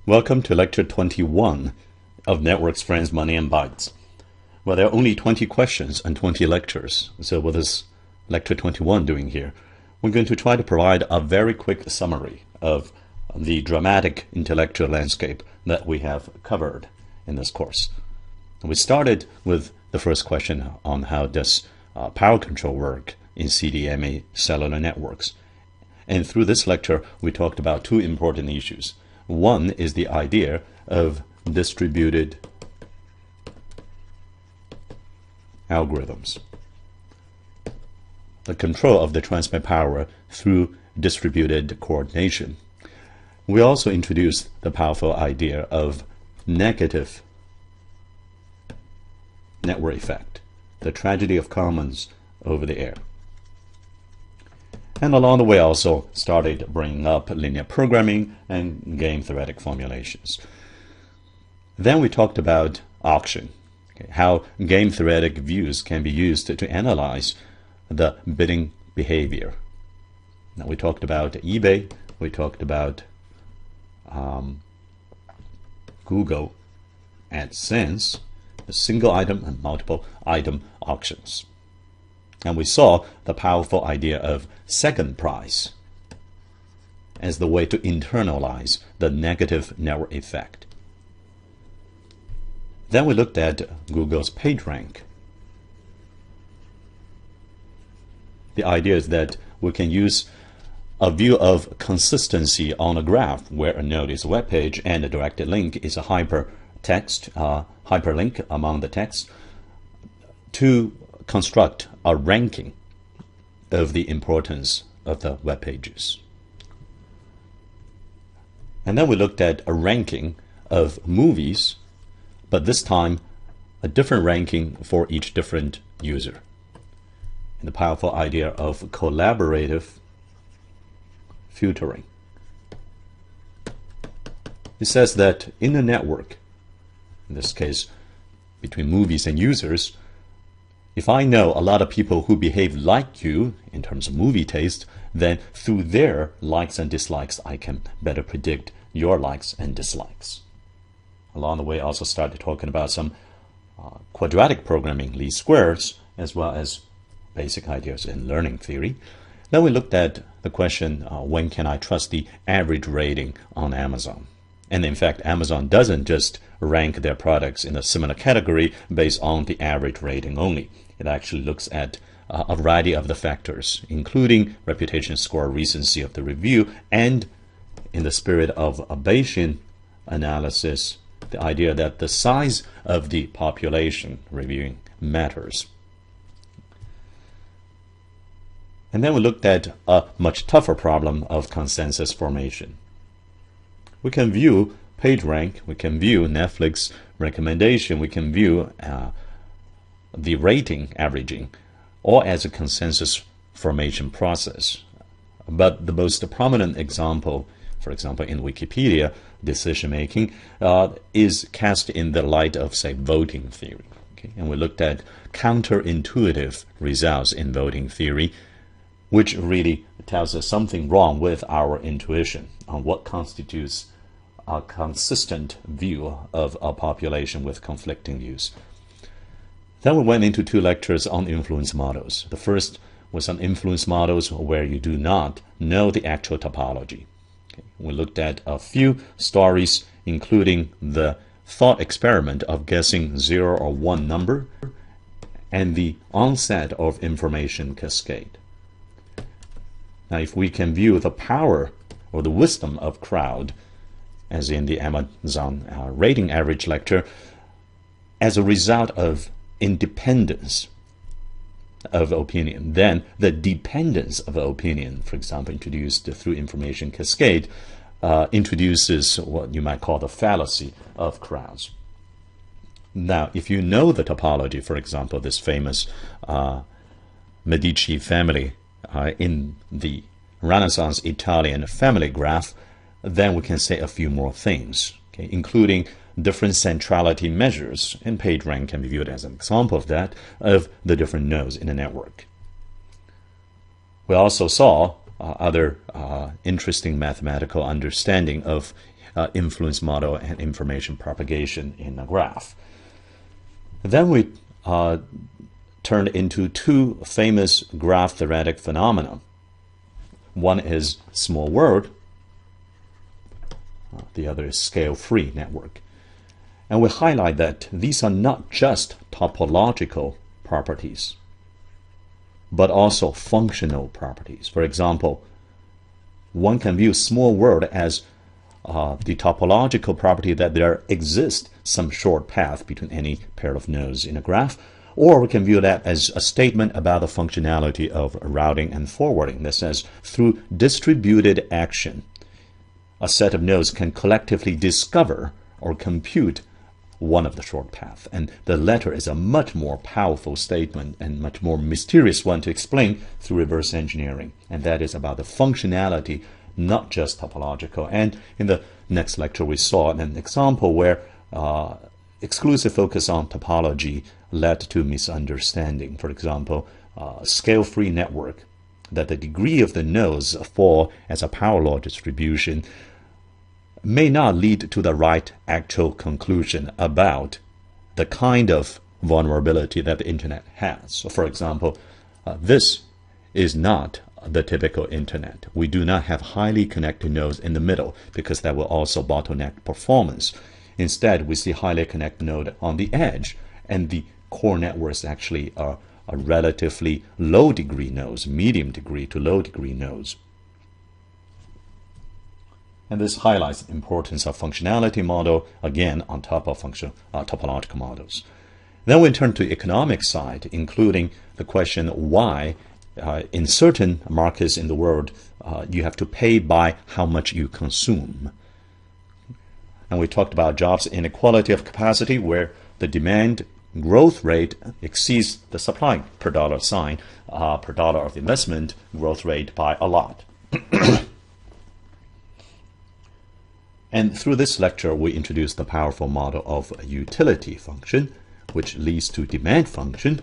Welcome to Lecture 21 of Networks, Friends, Money, and Bytes. Well, there are only 20 questions and 20 lectures. So what is Lecture 21 doing here? We're going to try to provide a very quick summary of the dramatic intellectual landscape that we have covered in this course. We started with the first question on how does power control work in CDMA cellular networks. And through this lecture, we talked about two important issues. One is the idea of distributed algorithms, the control of the transmit power through distributed coordination. We also introduced the powerful idea of negative network effect, the tragedy of commons over the air. And along the way also started bringing up linear programming and game theoretic formulations. Then we talked about auction, how game theoretic views can be used to analyze the bidding behavior. Now we talked about eBay, we talked about Google AdSense, the single item and multiple item auctions. And we saw the powerful idea of second price as the way to internalize the negative network effect. Then we looked at Google's PageRank. The idea is that we can use a view of consistency on a graph where a node is a web page and a directed link is a hyperlink among the text to construct a ranking of the importance of the web pages. And then we looked at a ranking of movies, but this time a different ranking for each different user. And the powerful idea of collaborative filtering. It says that in a network, in this case between movies and users, if I know a lot of people who behave like you in terms of movie taste, then through their likes and dislikes, I can better predict your likes and dislikes. Along the way, I also started talking about some quadratic programming, least squares, as well as basic ideas in learning theory. Then we looked at the question, when can I trust the average rating on Amazon? And in fact, Amazon doesn't just rank their products in a similar category based on the average rating only. It actually looks at a variety of the factors, including reputation score, recency of the review, and in the spirit of a Bayesian analysis, the idea that the size of the population reviewing matters. And then we looked at a much tougher problem of consensus formation. We can view PageRank, we can view Netflix recommendation, we can view the rating averaging, all as a consensus formation process. But the most prominent example, for example, in Wikipedia decision making, is cast in the light of, say, voting theory. Okay? And we looked at counterintuitive results in voting theory, which really tells us something wrong with our intuition on what constitutes a consistent view of a population with conflicting views. Then we went into two lectures on influence models. The first was on influence models where you do not know the actual topology. Okay. We looked at a few stories, including the thought experiment of guessing 0 or 1 number and the onset of information cascade. Now, if we can view the power or the wisdom of crowd, as in the Amazon rating average lecture, as a result of independence of opinion, then the dependence of opinion, for example, introduced through information cascade, introduces what you might call the fallacy of crowds. Now, if you know the topology, for example, this famous Medici family in the Renaissance Italian family graph, then we can say a few more things, okay, including different centrality measures, and PageRank can be viewed as an example of that, of the different nodes in the network. We also saw other interesting mathematical understanding of influence model and information propagation in a graph. Then we turned into two famous graph theoretic phenomena. One is small world, the other is scale-free network. And we highlight that these are not just topological properties, but also functional properties. For example, one can view small world as the topological property that there exists some short path between any pair of nodes in a graph, or we can view that as a statement about the functionality of routing and forwarding that says through distributed action, a set of nodes can collectively discover or compute one of the short path. And the latter is a much more powerful statement and much more mysterious one to explain through reverse engineering. And that is about the functionality, not just topological. And in the next lecture, we saw an example where exclusive focus on topology led to misunderstanding. For example, scale-free network, that the degree of the nodes fall as a power law distribution may not lead to the right actual conclusion about the kind of vulnerability that the internet has. So for example, this is not the typical internet. We do not have highly connected nodes in the middle because that will also bottleneck performance. Instead, we see highly connected node on the edge, and the core networks actually are relatively low degree nodes, medium degree to low degree nodes. And this highlights the importance of functionality model, again, on top of topological models. Then we turn to economic side, including the question why in certain markets in the world you have to pay by how much you consume. And we talked about jobs inequality of capacity, where the demand growth rate exceeds the supply per dollar sign, per dollar of investment growth rate by a lot. And through this lecture, we introduced the powerful model of a utility function, which leads to demand function.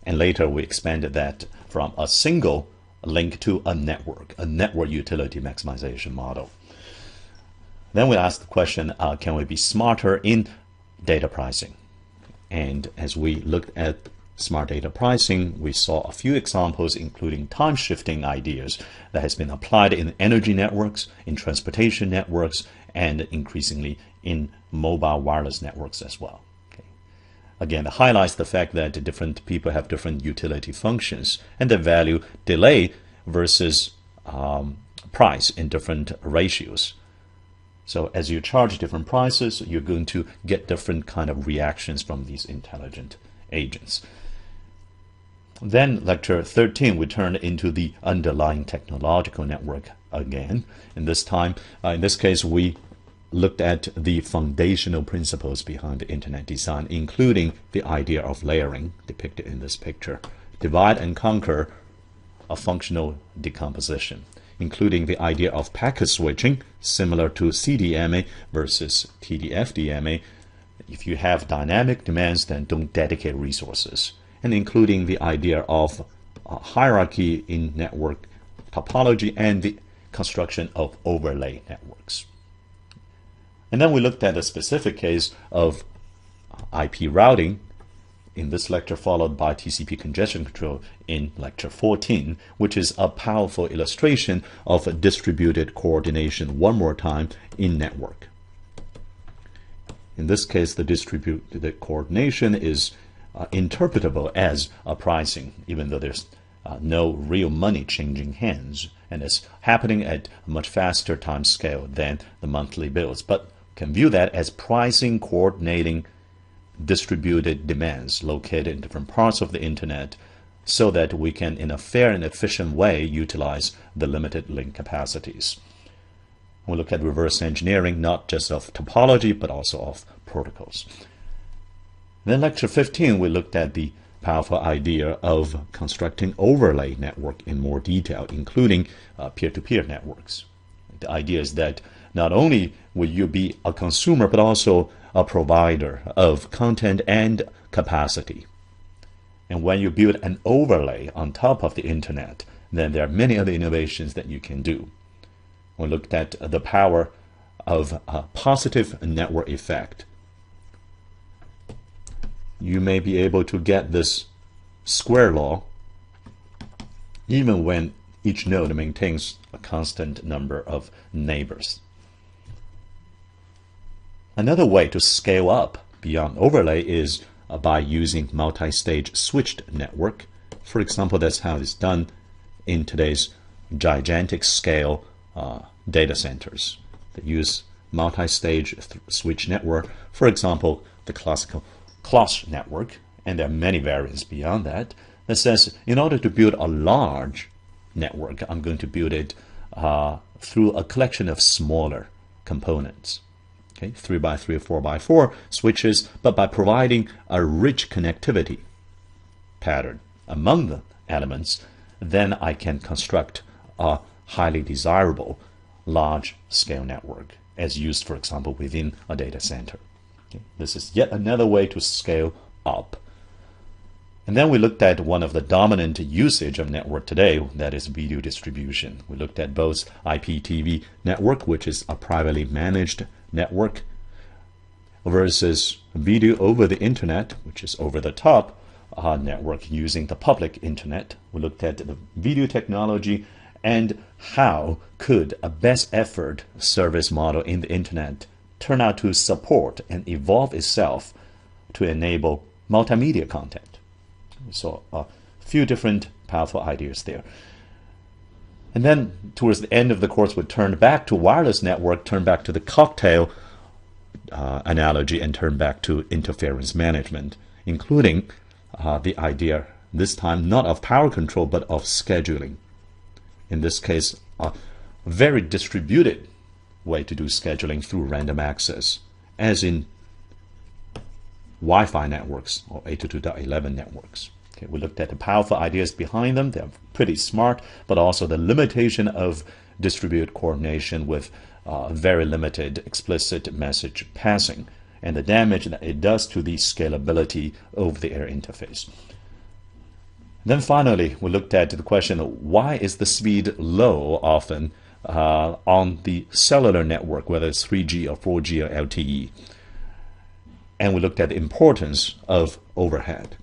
And later, we expanded that from a single link to a network utility maximization model. Then we asked the question, can we be smarter in data pricing? And as we looked at smart data pricing, we saw a few examples, including time-shifting ideas that has been applied in energy networks, in transportation networks, and increasingly in mobile wireless networks as well. Okay. Again, it highlights the fact that different people have different utility functions, and they value delay versus price in different ratios. So as you charge different prices, you're going to get different kind of reactions from these intelligent agents. Then lecture 13, we turn into the underlying technological network again. And this time, in this case, we looked at the foundational principles behind the internet design, including the idea of layering depicted in this picture, divide and conquer a functional decomposition, including the idea of packet switching, similar to CDMA versus TDF-DMA. If you have dynamic demands, then don't dedicate resources. And including the idea of hierarchy in network topology and the construction of overlay networks. And then we looked at a specific case of IP routing in this lecture, followed by TCP congestion control in lecture 14, which is a powerful illustration of distributed coordination, one more time, in network. In this case, the distributed coordination is interpretable as a pricing, even though there's no real money changing hands, and it's happening at a much faster time scale than the monthly bills, but can view that as pricing coordinating distributed demands located in different parts of the internet, so that we can, in a fair and efficient way, utilize the limited link capacities. We'll look at reverse engineering, not just of topology, but also of protocols. Then lecture 15, we looked at the powerful idea of constructing overlay network in more detail, including peer-to-peer networks. The idea is that not only will you be a consumer, but also a provider of content and capacity. And when you build an overlay on top of the internet, then there are many other innovations that you can do. we looked at the power of a positive network effect. You may be able to get this square law even when each node maintains a constant number of neighbors. Another way to scale up beyond overlay is by using multi-stage switched network. For example, that's how it's done in today's gigantic scale data centers that use multi-stage switch network. For example, the classical clock network, and there are many variants beyond that, that says in order to build a large network, I'm going to build it through a collection of smaller components. Okay, 3x3 or 4x4 switches, but by providing a rich connectivity pattern among the elements, then I can construct a highly desirable large-scale network as used, for example, within a data center. Okay, this is yet another way to scale up. And then we looked at one of the dominant usage of network today, that is video distribution. We looked at both IPTV network, which is a privately managed network, versus video over the internet, which is over the top network using the public internet. We looked at the video technology and how could a best effort service model in the internet turn out to support and evolve itself to enable multimedia content. So a few different powerful ideas there. And then towards the end of the course, we turned back to wireless network, turned back to the cocktail analogy, and turned back to interference management, including the idea this time not of power control but of scheduling. In this case, a very distributed way to do scheduling through random access, as in Wi-Fi networks or 802.11 networks. Okay, we looked at the powerful ideas behind them. They're pretty smart, but also the limitation of distributed coordination with very limited explicit message passing and the damage that it does to the scalability of the air interface. Then finally, we looked at the question of why is the speed low often on the cellular network, whether it's 3G or 4G or LTE. And we looked at the importance of overhead,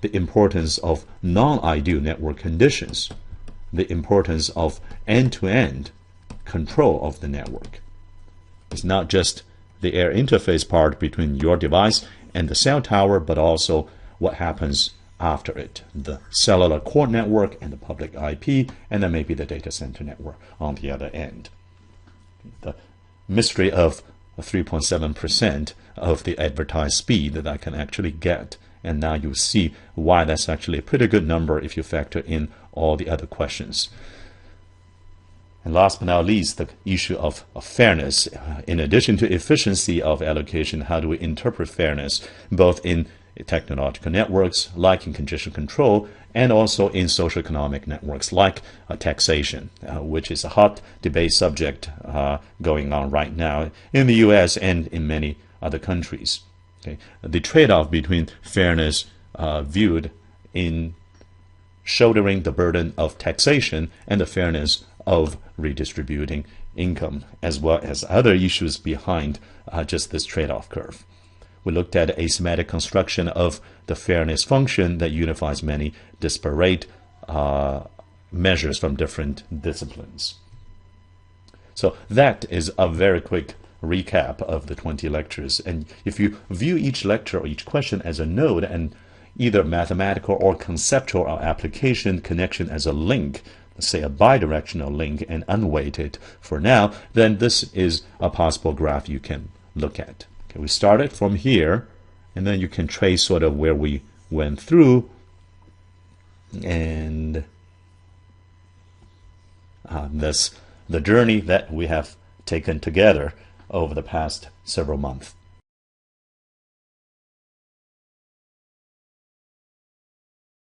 the importance of non-ideal network conditions, the importance of end-to-end control of the network. It's not just the air interface part between your device and the cell tower, but also what happens after it, the cellular core network and the public IP, and then maybe the data center network on the other end. The mystery of 3.7% of the advertised speed that I can actually get. And now you see why that's actually a pretty good number if you factor in all the other questions. And last but not least, the issue of fairness. In addition to efficiency of allocation, how do we interpret fairness, both in technological networks, like in congestion control, and also in socioeconomic networks, like taxation, which is a hot debate subject going on right now in the US and in many other countries. Okay. The trade-off between fairness viewed in shouldering the burden of taxation and the fairness of redistributing income, as well as other issues behind just this trade-off curve. We looked at asymmetric construction of the fairness function that unifies many disparate measures from different disciplines. So that is a very quick recap of the 20 lectures. And if you view each lecture or each question as a node and either mathematical or conceptual or application connection as a link, let's say a bidirectional link and unweighted for now, then this is a possible graph you can look at. Okay, we started from here, and then you can trace sort of where we went through, and that's the journey that we have taken together over the past several months.